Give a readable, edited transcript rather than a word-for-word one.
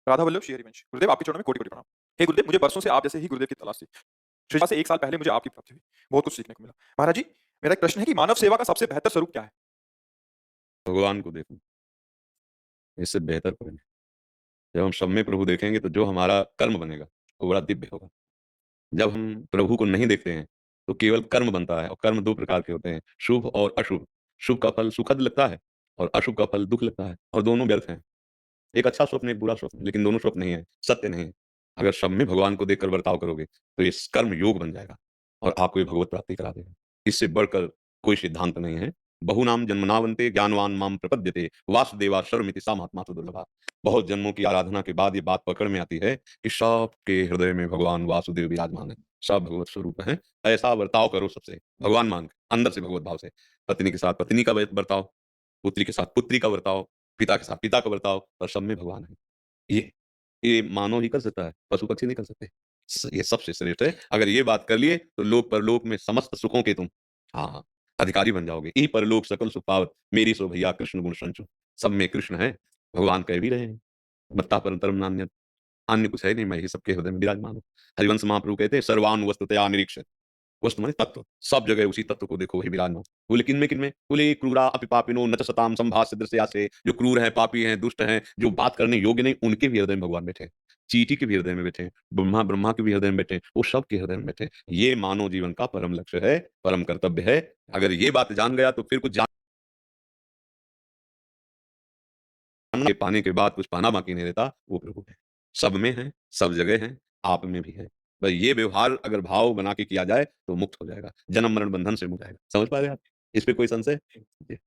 राधा वल्लभ श्री हरिवंश। गुरुदेव आपके चरणों में कोटि-कोटि प्रणाम। हे गुरुदेव, मुझे बरसों से आप जैसे ही गुरुदेव की तलाश थी। श्रीजा से 1 साल पहले मुझे आपकी प्राप्ति हुई। बहुत कुछ सीखने को मिला। महाराज जी, मेरा एक प्रश्न है कि मानव सेवा का सबसे बेहतर स्वरूप क्या है? भगवान को देखो, इससे बेहतर कोई नहीं। जब हम सब में प्रभु देखेंगे तो जो हमारा कर्म बनेगा, वो बड़ा दिव्य होगा। जब हम प्रभु को नहीं देखते हैं, तो केवल कर्म बनता है और कर्म 2 प्रकार के होते हैं, शुभ और अशुभ। शुभ का फल सुखद लगता है और अशुभ का फल दुःख लगता है और दोनों व्यर्थ हैं। एक अच्छा स्वप्न, एक बुरा स्वप्न, लेकिन दोनों स्वप्न नहीं है, सत्य नहीं है। अगर सब में भगवान को देखकर बर्ताव करोगे, तो ये कर्म योग बन जाएगा और आपको ये भगवत प्राप्ति करा देगा। इससे बढ़कर कोई सिद्धांत नहीं है। बहुनाम जन्मनावन्ते ज्ञानवान माम प्रपद्यते वासुदेवा सर्वमिति सा महात्मा दुर्लभा। बहुत जन्मों की आराधना के बाद ये बात पकड़ में आती है कि सबके हृदय में भगवान वासुदेव विराजमान है, सब भगवत स्वरूप हैं। ऐसा बर्ताव करो सबसे, भगवान मान के, अंदर से भगवत भाव से। पत्नी के साथ पत्नी का बर्ताव, पुत्री के साथ पुत्री का बर्ताव, पिता के साथ पिता का बर्ताव, और सब में भगवान है। ये ये मानव ही कर सकता है, पशु-पक्षी नहीं कर सकते। ये सबसे श्रेष्ठ है। अगर ये बात कर लिए तो लोक परलोक में समस्त सुखों के तुम हाँ, अधिकारी बन जाओगे। इहि परलोक सकल सुख पावत, मेरी सो भैया कृष्ण गुण संचु। सब में कृष्ण है, भगवान कह भी रहे हैं। मत्ता परतरम नान्यत्, अन्य कुछ है नहीं, मैं ही सबके हृदय में विराजमान हूँ। हरिवंश महाप्रभु कहते हैं सर्वान् वस्तुतया निरीक्ष्य। वस्तु माने तत्व, सब जगह उसी तत्व को देखो, वही विराजमान। बोले किनमें किनमें? बोले क्रूरा अपि पापिनो न च सताम संभाष्य दृश्यासे। जो क्रूर हैं, पापी हैं, दुष्ट हैं, जो बात करने योग्य नहीं, उनके भी हृदय में भगवान बैठे हैं। चींटी के भी हृदय में बैठे हैं, ब्रह्मा के भी हृदय में बैठे हैं, वो सबके हृदय में बैठे हैं। ये मानव जीवन का परम लक्ष्य है, परम कर्तव्य है। अगर ये बात जान गया तो फिर कुछ जानने पाने के बाद कुछ पाना बाकी नहीं रहता, वो प्रभु है। सब में है, सब जगह है, आप में भी है। बस ये व्यवहार अगर भाव बना के किया जाए तो मुक्त हो जाएगा, जन्म मरण बंधन से मुक्त जाएगा। समझ पा रहे हैं आप? इस पे कोई संशय? जी।